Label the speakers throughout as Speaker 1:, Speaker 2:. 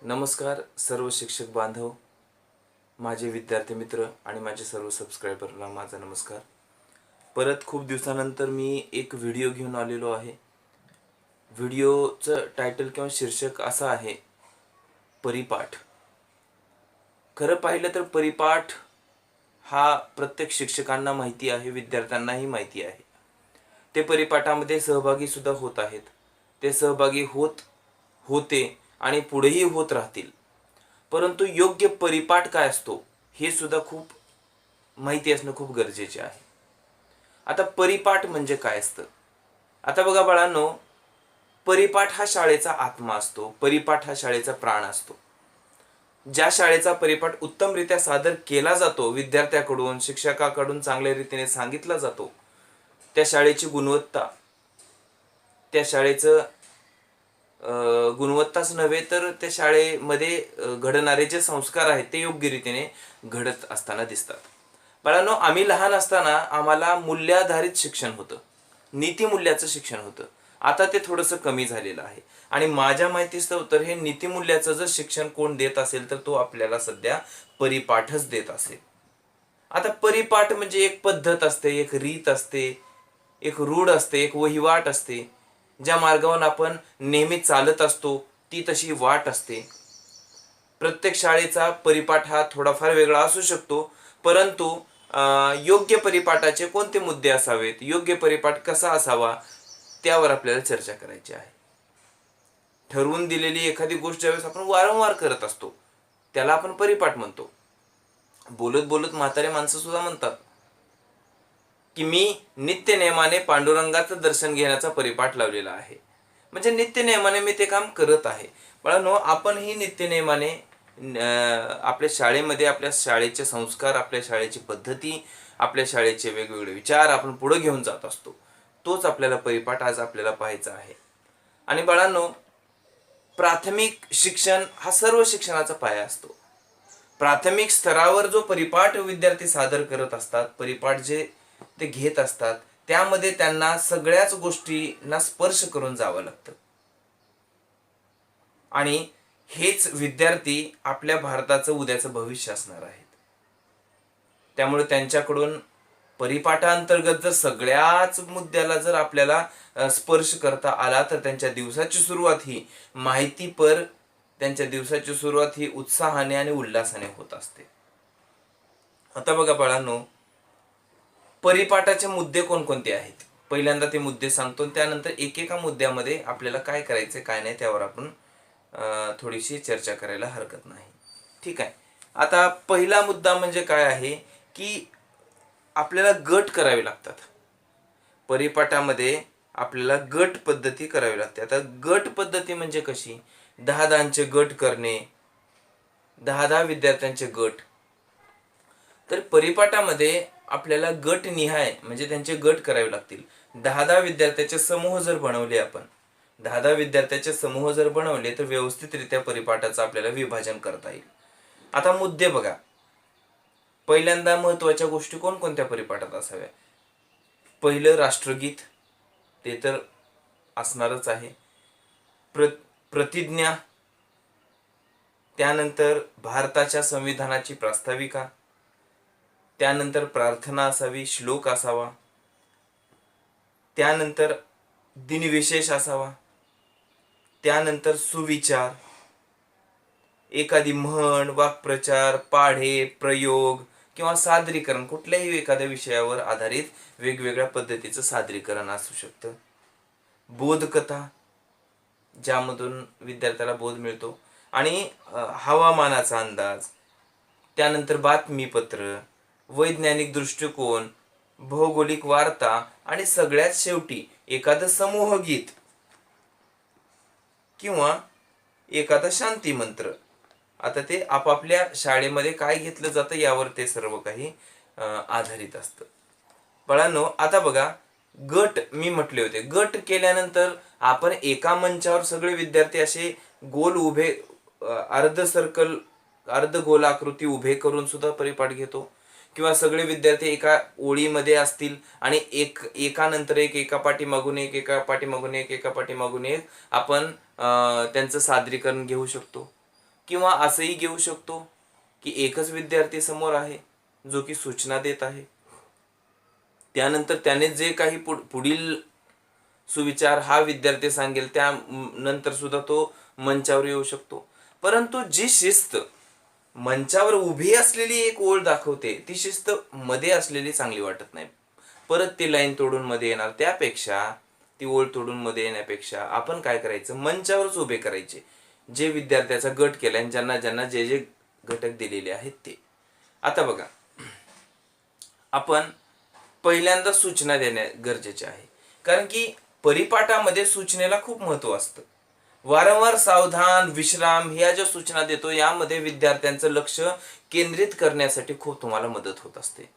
Speaker 1: नमस्कार सर्व शिक्षक बांधव, माझे विद्यार्थी मित्र आणि माझे सर्व सबस्क्रायबरला माझा नमस्कार। परत खूप दिवसानंतर मी एक व्हिडिओ घेऊन आलेलो आहे। व्हिडिओचं टायटल किंवा शीर्षक असं आहे, परिपाठ। खरं पाहिलं तर परिपाठ हा प्रत्येक शिक्षकांना माहिती आहे, विद्यार्थ्यांनाही माहिती आहे। ते परिपाठामध्ये सहभागी सुद्धा होत आहेत, ते सहभागी होते आणि पुढेही होत राहतील। परंतु योग्य परिपाठ काय असतो हे सुद्धा खूप माहिती असणं खूप गरजेचे आहे। आता परिपाठ म्हणजे काय असतं? आता बघा बाळांनो, परिपाठ हा शाळेचा आत्मा असतो, परिपाठ हा शाळेचा प्राण असतो। ज्या शाळेचा परिपाठ उत्तमरित्या सादर केला जातो, विद्यार्थ्याकडून शिक्षकाकडून चांगल्या रीतीने सांगितला जातो, त्या शाळेची गुणवत्ता, त्या शाळेचं गुणवत्ताच नव्हे तर त्या शाळेमध्ये घडणारे जे संस्कार आहेत ते योग्य रीतीने घडत असताना दिसतात। बाळांनो, आम्ही लहान असताना आम्हाला मूल्याधारित शिक्षण होतं, नीतिमूल्याचं शिक्षण होतं। आता ते थोडंसं कमी झालेलं आहे आणि माझ्या माहितीस्तव तर हे नीतिमूल्याचं जर शिक्षण कोण देत असेल तर तो आपल्याला सध्या परिपाठच देत असेल। आता परिपाठ म्हणजे एक पद्धत असते, एक रीत असते, एक रूढ असते, एक वहिवाट असते, ज्या मार्गावर आपण नेहमी चालत असतो ती तशी वाट असते। प्रत्येक शाळेचा परिपाठ हा थोडाफार वेगळा असू शकतो, परंतु योग्य परिपाठाचे कोणते मुद्दे असावेत, योग्य परिपाठ कसा असावा, त्यावर आपल्याला चर्चा करायची आहे। ठरवून दिलेली एखादी गोष्ट ज्यावेळेस आपण वारंवार करत असतो त्याला आपण परिपाठ म्हणतो। बोलत बोलत म्हातारे माणसं सुद्धा म्हणतात की मी नित्य नेमाने पांडुरंगाचं दर्शन घेण्याचा परिपाठ लावलेला आहे, म्हणजे नित्य नेमाने मी ते काम करत आहे। बाळांनो, आपणही नित्य नेमाने आपल्या शाळेमध्ये आपल्या शाळेचे संस्कार, आपल्या शाळेची पद्धती, आपल्या शाळेचे वेगवेगळे विचार आपण पुढे घेऊन जात असतो। तोच आपल्याला परिपाठ आज आपल्याला पाहायचा आहे। आणि बाळांनो, प्राथमिक शिक्षण हा सर्व शिक्षणाचा पाया असतो। प्राथमिक स्तरावर जो परिपाठ विद्यार्थी सादर करत असतात, परिपाठ जे ते घेत असतात, त्यामध्ये त्यांना सगळ्याच गोष्टींना स्पर्श करून जावं लागतं आणि हेच विद्यार्थी आपल्या भारताचं उद्याचं भविष्य असणार आहेत। त्यामुळे त्यांच्याकडून परिपाठांतर्गत जर सगळ्याच मुद्द्याला जर आपल्याला स्पर्श करता आला तर त्यांच्या दिवसाची सुरुवात ही त्यांच्या दिवसाची सुरुवात ही उत्साहाने आणि उल्हासाने होत असते। आता बघा बाळांनो, परिपाठाचे मुद्दे कोणकोणते आहेत? पहिल्यांदा ते मुद्दे सांगतो, त्यानंतर एकेका मुद्द्यामध्ये आपल्याला काय करायचे काय नाही त्यावर आपण थोडीशी चर्चा करायला हरकत नाही, ठीक आहे। आता पहिला मुद्दा म्हणजे काय आहे की आपल्याला गट करावे लागतात। परिपाठामध्ये आपल्याला गट पद्धती करावी लागते। आता गट पद्धती म्हणजे कशी? 10-10चे गट करणे, 10-10 विद्यार्थ्यांचे गट। तर परिपाठामध्ये आपल्याला गट निहाय म्हणजे त्यांचे गट करावे लागतील। 10-10 विद्यार्थ्याचे समूह जर बनवले आपण, 10-10 विद्यार्थ्याचे समूह जर बनवले तर व्यवस्थितरित्या परिपाठाचं आपल्याला विभाजन करता येईल। आता मुद्दे बघा, पहिल्यांदा महत्त्वाच्या गोष्टी कोणकोणत्या परिपाठात असाव्या? पहिलं राष्ट्रगीत, ते तर असणारच आहे। प्रतिज्ञा, त्यानंतर भारताच्या संविधानाची प्रास्ताविका, त्यानंतर प्रार्थना असावी, श्लोक असावा, त्यानंतर दिनविशेष असावा, त्यानंतर सुविचार, एखादी म्हण, वाक्प्रचार, पाढे, प्रयोग किंवा सादरीकरण, कुठल्याही एखाद्या विषयावर आधारित वेगवेगळ्या पद्धतीचं सादरीकरण असू शकतं। बोधकथा, ज्यामधून विद्यार्थ्याला बोध मिळतो, आणि हवामानाचा अंदाज, त्यानंतर बातमीपत्र, वैज्ञानिक दृष्टिकोन, भौगोलिक वार्ता आणि सगळ्यात शेवटी एखादं समूह गीत किंवा एखादा शांती मंत्र। आता ते आपापल्या शाळेमध्ये काय घेतलं जातं यावर ते सर्व काही आधारित असतं। बाळांनो, आता बघा, गट मी म्हटले होते, गट केल्यानंतर आपण एका मंचावर सगळे विद्यार्थी असे गोल उभे, अर्ध गोलाकृती उभे करून सुद्धा परिपाठ घेतो, किंवा सगळे विद्यार्थी एका ओळीमध्ये असतील आणि एकानंतर एक, एका पाठीमागून एक, एका पाठीमागून एक, एका पाठीमागून एक आपण त्यांचं सादरीकरण घेऊ शकतो। किंवा असंही घेऊ शकतो की एकच विद्यार्थी समोर आहे जो की सूचना देत आहे, त्यानंतर त्याने जे काही पुढील सुविचार हा विद्यार्थी सांगेल त्या नंतर सुद्धा तो मंचावर येऊ शकतो. परंतु जी शिस्त मंचावर उभी असलेली एक ओळ दाखवते ती शिस्त मध्ये असलेली चांगली वाटत नाही. परत ती लाईन तोडून मध्ये येणार, त्यापेक्षा ती ओळ तोडून मध्ये येण्यापेक्षा आपण काय करायचं, मंचावरच उभे करायचे जे विद्यार्थ्याचा गट केला आणि ज्यांना ज्यांना जे जे घटक दिलेले आहेत ते. आता बघा, आपण पहिल्यांदा सूचना देणे गरजेचे आहे, कारण की परिपाठामध्ये सूचनेला खूप महत्व असतं. वारंवार सावधान, विश्राम ह्या ज्या सूचना देतो यामध्ये विद्यार्थ्यांचं लक्ष केंद्रित करण्यासाठी खूप तुम्हाला मदत होत असते.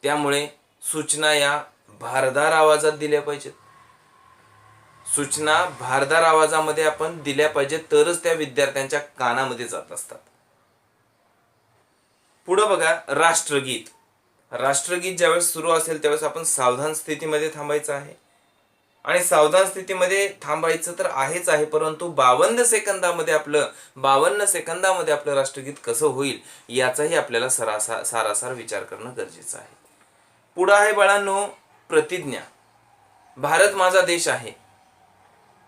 Speaker 1: त्यामुळे सूचना या भारदार आवाजात दिल्या पाहिजेत. सूचना भारदार आवाजामध्ये आपण दिल्या पाहिजेत, तरच त्या विद्यार्थ्यांच्या कानामध्ये जात असतात. पुढे बघा, राष्ट्रगीत. राष्ट्रगीत ज्यावेळेस सुरू असेल त्यावेळेस आपण सावधान स्थितीमध्ये थांबायचं आहे. आणि सावधान स्थितीमध्ये थांबायचं तर आहेच आहे, परंतु 52 सेकंदामध्ये आपलं राष्ट्रगीत कसं होईल याचाही आपल्याला सारासार विचार करणं गरजेचं आहे. पुढं आहे बाळांनो, प्रतिज्ञा. भारत माझा देश आहे,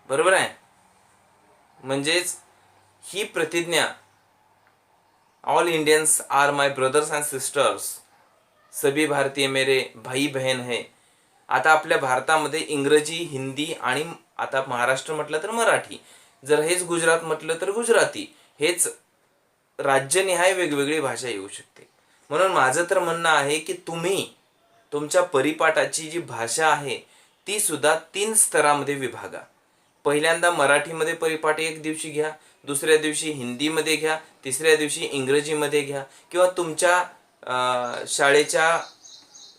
Speaker 1: बरोबर आहे. म्हणजेच ही प्रतिज्ञा, all Indians are my brothers and sisters, सभी भारतीय मेरे भाई बहन है. आता आपल्या भारतामध्ये इंग्रजी, हिंदी आणि आता महाराष्ट्र म्हटलं तर मराठी, जर हेच गुजरात म्हटलं तर गुजराती, हेच राज्यनिहाय वेगवेगळी भाषा येऊ शकते. म्हणून माझं तर म्हणणं आहे की तुम्ही तुमच्या परिपाठाची जी भाषा आहे ती सुद्धा 3 स्तरामध्ये विभागा. पहिल्यांदा मराठीमध्ये परिपाठ एक दिवशी घ्या, दुसऱ्या दिवशी हिंदीमध्ये घ्या, तिसऱ्या दिवशी इंग्रजीमध्ये घ्या, किंवा तुमच्या शाळेच्या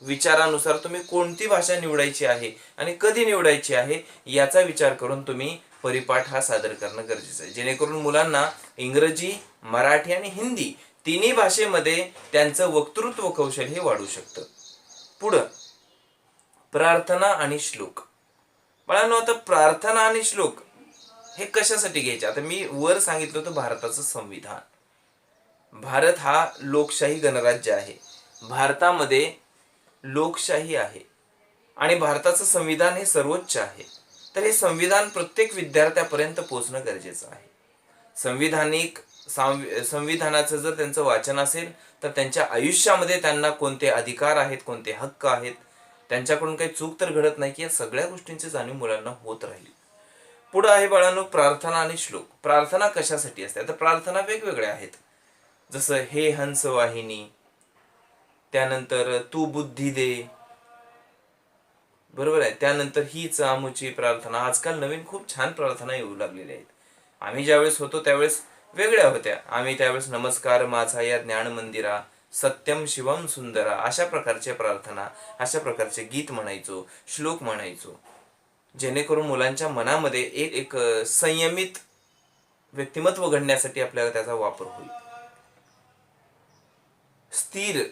Speaker 1: विचारानुसार तुम्ही कोणती भाषा निवडायची आहे आणि कधी निवडायची आहे याचा विचार करून तुम्ही परिपाठ हा सादर करणं गरजेचं आहे, जेणेकरून मुलांना इंग्रजी, मराठी आणि हिंदी तिन्ही भाषेमध्ये त्यांचं वक्तृत्व कौशल्य हे वाढू शकतं. पुढं प्रार्थना आणि श्लोक. बाळांनो, आता प्रार्थना आणि श्लोक हे कशासाठी घ्यायचे? आता मी वर सांगितलं होतं भारताचं संविधान. भारत हा लोकशाही गणराज्य आहे, भारतामध्ये लोकशाही आहे आणि भारताचं संविधान हे सर्वोच्च आहे. तर हे संविधान प्रत्येक विद्यार्थ्यापर्यंत पोहोचणं गरजेचं आहे. संविधानाचं जर त्यांचं वाचन असेल तर त्यांच्या आयुष्यामध्ये त्यांना कोणते अधिकार आहेत, कोणते हक्क आहेत, त्यांच्याकडून काही चूक तर घडत नाही की या सगळ्या गोष्टींची जाणीव मुलांना होत राहिली. पुढे आहे बाळांनो, प्रार्थना आणि श्लोक. प्रार्थना कशासाठी असते? आता प्रार्थना वेगवेगळ्या आहेत, जसं हे हंस वाहिनी, त्यानंतर तू बुद्धी दे, बरोबर आहे. त्यानंतर हीच आमुची प्रार्थना. आजकाल नवीन खूप छान प्रार्थना येऊ लागलेल्या आहेत. आम्ही ज्यावेळेस होतो त्यावेळेस वेगळ्या होत्या. आम्ही त्यावेळेस नमस्कार माझा या ज्ञान मंदिरा, सत्यम शिवम सुंदरा, अशा प्रकारच्या प्रार्थना, अशा प्रकारचे गीत म्हणायचो, श्लोक म्हणायचो, जेणेकरून मुलांच्या मनामध्ये एक संयमित व्यक्तिमत्व घडण्यासाठी आपल्याला त्याचा वापर होईल,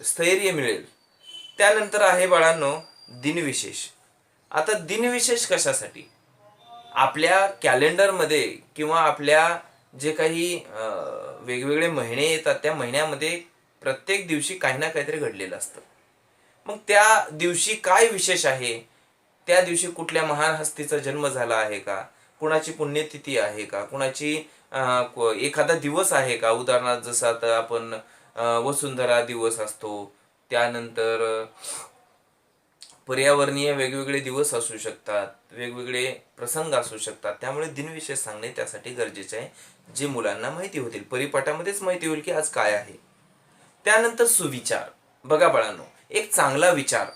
Speaker 1: स्थैर्य मिळेल. त्यानंतर आहे बाळांनो दिनविशेष. आता दिनविशेष कशासाठी? आपल्या कॅलेंडरमध्ये किंवा आपल्या जे काही वेगवेगळे महिने येतात त्या महिन्यामध्ये प्रत्येक दिवशी काही ना काहीतरी घडलेलं असतं. मग त्या दिवशी काय विशेष आहे? त्या दिवशी कुठल्या महान हस्तीचा जन्म झाला आहे का? कुणाची पुण्यतिथी आहे का? कुणाची एखादा दिवस आहे का? उदाहरणार्थ जसं आता आपण वसुंधरा दिवस असतो, त्यानंतर पर्यावरणीय वेगवेगळे दिवस असू शकतात, वेगवेगळे प्रसंग असू शकतात. त्यामुळे दिनविशेष सांगणे त्यासाठी गरजेचे आहे, जे मुलांना माहिती होतील, परिपाठामध्येच माहिती होईल की आज काय आहे. त्यानंतर सुविचार. बघा बाळांनो, एक चांगला विचार,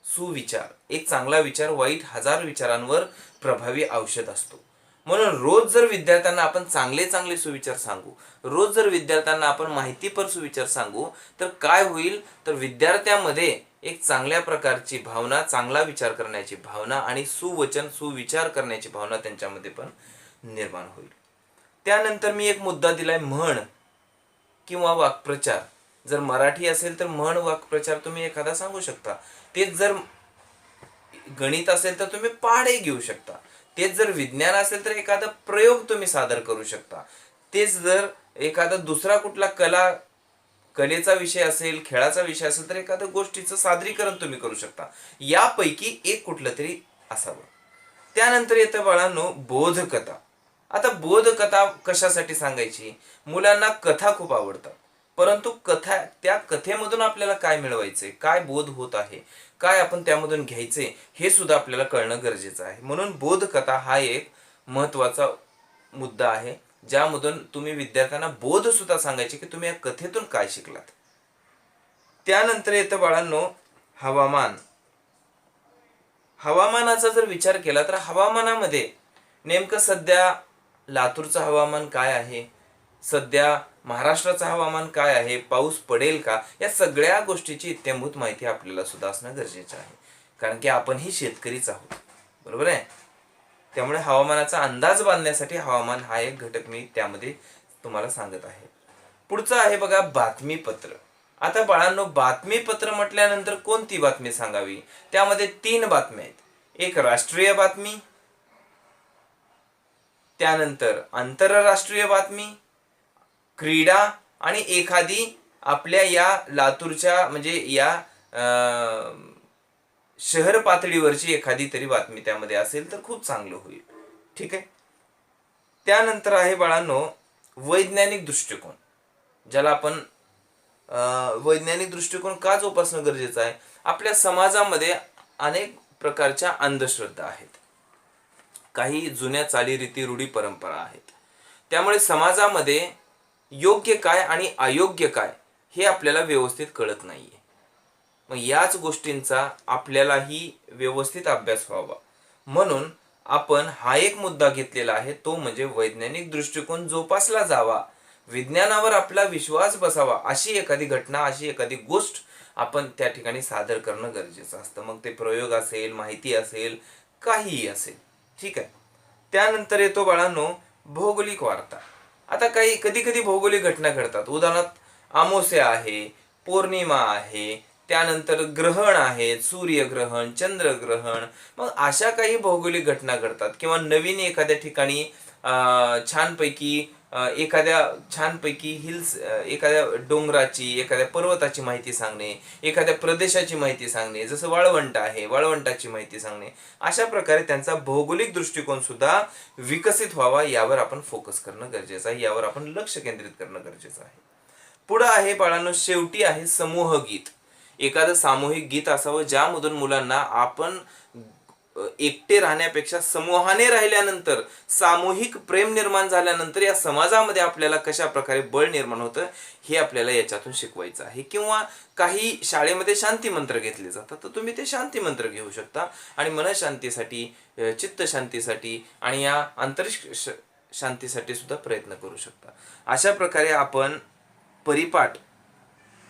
Speaker 1: सुविचार, एक चांगला विचार वाईट 1000 विचारांवर प्रभावी औषध असतो. म्हणून रोज जर विद्यार्थ्यांना आपण चांगले सुविचार सांगू, रोज जर विद्यार्थ्यांना आपण माहितीपर सुविचार सांगू, तर काय होईल, तर विद्यार्थ्यामध्ये एक चांगल्या प्रकारची भावना, चांगला विचार करण्याची भावना आणि सुविचार करण्याची भावना त्यांच्यामध्ये पण निर्माण होईल. त्यानंतर मी एक मुद्दा दिलाय, म्हण किंवा वाक्प्रचार. जर मराठी असेल तर म्हण, वाक्प्रचार तुम्ही एखादा सांगू शकता. तेच जर गणित असेल तर तुम्ही पाढे घेऊ शकता. तेच जर विज्ञान असेल तर एखादा प्रयोग तुम्ही सादर करू शकता. तेच जर एखादा दुसरा कुठला कलेचा विषय असेल, खेळाचा विषय असेल, तर एखाद्या गोष्टीचं सादरीकरण तुम्ही करू शकता. यापैकी एक कुठलं तरी असावं. त्यानंतर येतं बाळांनो बोधकथा. आता बोधकथा कशासाठी सांगायची? मुलांना कथा खूप आवडतात, परंतु त्या कथेमधून आपल्याला काय मिळवायचंय, काय बोध होत आहे, काय आपण त्यामधून घ्यायचे, हे सुद्धा आपल्याला कळणं गरजेचं आहे. म्हणून बोधकथा हा एक महत्वाचा मुद्दा आहे, ज्यामधून तुम्ही विद्यार्थ्यांना बोध सुद्धा सांगायचे की तुम्ही या कथेतून काय शिकलात. त्यानंतर येतं बाळांनो हवामान. हवामानाचा जर विचार केला तर हवामानामध्ये नेमकं सध्या लातूरचं हवामान काय आहे, सध्या महाराष्ट्राचं हवामान काय आहे, पाऊस पडेल का, या सगळ्या गोष्टीची इत्थंभूत माहिती आपल्याला सुद्धा असणं गरजेचं आहे. कारण की आपणही शेतकरीच आहोत, बरोबर आहे. त्यामुळे हवामानाचा अंदाज बांधण्यासाठी हवामान हा एक घटक मी त्यामध्ये तुम्हाला सांगत आहे. पुढचं आहे बघा बातमीपत्र. आता बाळांनो बातमीपत्र म्हटल्यानंतर कोणती बातमी सांगावी? त्यामध्ये 3 बातम्या आहेत. एक राष्ट्रीय बातमी, त्यानंतर आंतरराष्ट्रीय बातमी, क्रीडा, आणि एखादी आपल्या या लातूरच्या म्हणजे या शहर पातळीवरची एखादी तरी बातमी त्यामध्ये असेल तर खूप चांगलं होईल. ठीक आहे. त्यानंतर आहे बाळांनो वैज्ञानिक दृष्टिकोन, ज्याला आपण वैज्ञानिक दृष्टिकोन का जोपासणं गरजेचं आहे? आपल्या समाजामध्ये अनेक प्रकारच्या अंधश्रद्धा आहेत, काही जुन्या चालीरीती रूढी परंपरा आहेत. त्यामुळे समाजामध्ये योग्य काय आणि अयोग्य काय हे आपल्याला व्यवस्थित कळत नाहीये. मग याच गोष्टींचा आपल्यालाही व्यवस्थित अभ्यास व्हावा, म्हणून आपण हा एक मुद्दा घेतलेला आहे, तो म्हणजे वैज्ञानिक दृष्टिकोन जोपासला जावा, विज्ञानावर आपला विश्वास बसावा, अशी एखादी घटना, अशी एखादी गोष्ट आपण त्या ठिकाणी सादर करणं गरजेचं असतं. मग ते प्रयोग असेल, माहिती असेल, काहीही असेल. ठीक आहे. त्यानंतर येतो बाळांनो भौगोलिक वार्ता. आता काही कधी कधी भौगोलिक घटना घडतात, उदाहरणार्थ अमावास्या आहे, पौर्णिमा आहे, त्यानंतर ग्रहण आहेत, सूर्यग्रहण, चंद्रग्रहण. मग अशा काही भौगोलिक घटना घडतात, किंवा नवीन एखाद्या ठिकाणी छानपैकी हिल्स, एखाद्या डोंगराची, एखाद्या पर्वताची माहिती सांगणे, एखाद्या प्रदेशाची माहिती सांगणे, जसं वाळवंट आहे, वाळवंटाची माहिती सांगणे. अशा प्रकारे त्यांचा भौगोलिक दृष्टिकोन सुद्धा विकसित व्हावा, यावर आपण फोकस करणं गरजेचं आहे, यावर आपण लक्ष केंद्रित करणं गरजेचं आहे. पुढं आहे बाळांनो शेवटी आहे समूह गीत. एखादं सामूहिक गीत असावं, ज्यामधून मुलांना आपण एकटे राहण्यापेक्षा समूहाने राहिल्यानंतर, सामूहिक प्रेम निर्माण झाल्यानंतर या समाजामध्ये आपल्याला कशा प्रकारे बळ निर्माण होतं हे आपल्याला याच्यातून शिकवायचं आहे. किंवा काही शाळेमध्ये शांती मंत्र घेतले जातात, तर तुम्ही ते शांती मंत्र घेऊ शकता आणि मनशांतीसाठी, चित्त शांतीसाठी आणि या आंतरिक शांतीसाठी सुद्धा प्रयत्न करू शकता. अशा प्रकारे आपण परिपाठ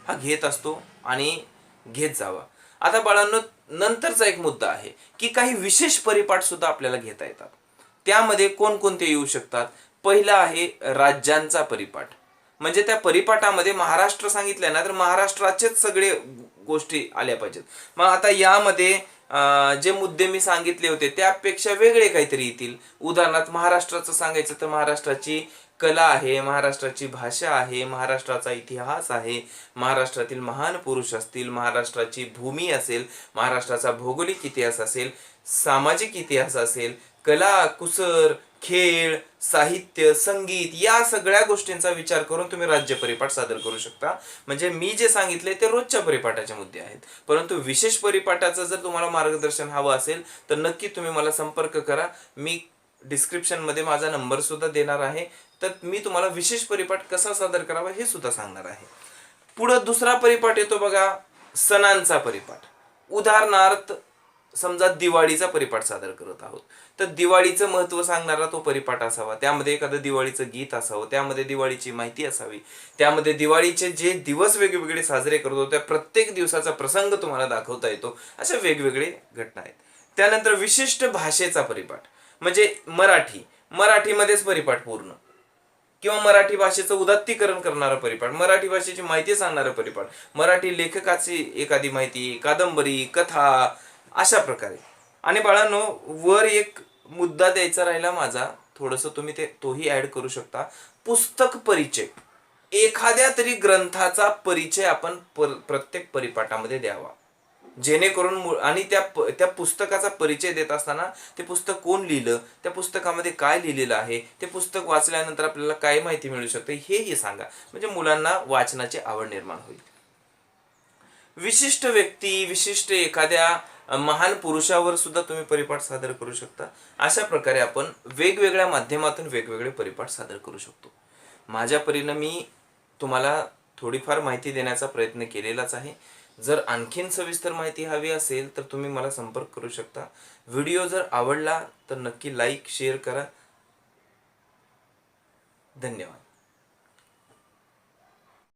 Speaker 1: हा घेत असतो आणि घेत जावा. आता बाळांनो नंतरचा एक मुद्दा आहे की काही विशेष परिपाठ सुद्धा आपल्याला घेता येतात. त्यामध्ये कोणकोणते येऊ शकतात? पहिला आहे राज्यांचा परिपाठ. म्हणजे त्या परिपाठामध्ये महाराष्ट्र सांगितलंय ना, तर महाराष्ट्राचेच सगळे गोष्टी आल्या पाहिजेत. मग आता यामध्ये जे मुद्दे मी सांगितले होते त्यापेक्षा वेगळे काहीतरी येतील. उदाहरणार्थ महाराष्ट्राचं सांगायचं तर महाराष्ट्राची कला आहे, महाराष्ट्राची भाषा आहे, महाराष्ट्राचा इतिहास आहे, महाराष्ट्रातील महान पुरुष असतील, महाराष्ट्राची भूमी असेल, महाराष्ट्राचा भौगोलिक इतिहास असेल, सामाजिक इतिहास असेल, कला, कुसर, खेळ, साहित्य, संगीत, या सगळ्या गोष्टींचा विचार करून तुम्ही राज्य परिपाठ सादर करू शकता. म्हणजे मी जे सांगितले ते रोजच्या परिपाठाचे मुद्दे आहेत, परंतु विशेष परिपाठाचं जर तुम्हाला मार्गदर्शन हवं असेल तर नक्की तुम्ही मला संपर्क करा. मी डिस्क्रिप्शन मध्ये माझा नंबर सुद्धा देणार आहे, तर मी तुम्हाला विशेष परिपाठ कसा सादर करावा हे सुद्धा सांगणार आहे. पुढे दुसरा परिपाठ येतो बघा सणांचा परिपाठ. उदाहरणार्थ समजा दिवाळीचा परिपाठ सादर करत आहोत, तर दिवाळीचं महत्त्व सांगणारा तो परिपाठ असावा. त्यामध्ये एखादं दिवाळीचं गीत असावं, त्यामध्ये दिवाळीची माहिती असावी, त्यामध्ये दिवाळीचे जे दिवस वेगवेगळे साजरे करतो त्या प्रत्येक दिवसाचा प्रसंग तुम्हाला दाखवता येतो. अशा वेगवेगळे घटना आहेत. त्यानंतर विशिष्ट भाषेचा परिपाठ म्हणजे मराठीमध्येच परिपाठ पूर्ण, किंवा मराठी भाषेचं उदात्तीकरण करणारा परिपाठ, मराठी भाषेची माहिती सांगणारा परिपाठ, मराठी लेखकाची एखादी माहिती, कादंबरी, कथा, अशा प्रकारे. आणि बाळांनो वर एक मुद्दा द्यायचा राहिला माझा, थोडंसं तुम्ही तोही ऍड करू शकता. पुस्तक परिचय, एखाद्या तरी ग्रंथाचा परिचय आपण प्रत्येक परिपाठामध्ये द्यावा, जेणेकरून आणि त्या पुस्तकाचा परिचय देत असताना ते पुस्तक कोण लिहिलं, त्या पुस्तकामध्ये काय लिहिलेलं आहे, ते पुस्तक वाचल्यानंतर आपल्याला काय माहिती मिळू शकते हेही सांगा. म्हणजे मुलांना वाचनाची आवड निर्माण होईल. विशिष्ट व्यक्ती, विशिष्ट एखाद्या महान पुरुषावर सुद्धा तुम्ही परिपाठ सादर करू शकता. अशा प्रकारे आपण वेगवेगळ्या माध्यमातून वेगवेगळे परिपाठ सादर करू शकतो. माझ्या परीने मी तुम्हाला थोडीफार माहिती देण्याचा प्रयत्न केलेलाच आहे. जर आणखीन सविस्तर माहिती हवी असेल तर तुम्ही मला संपर्क करू शकता. व्हिडिओ जर आवडला तर नक्की लाईक शेअर करा. धन्यवाद.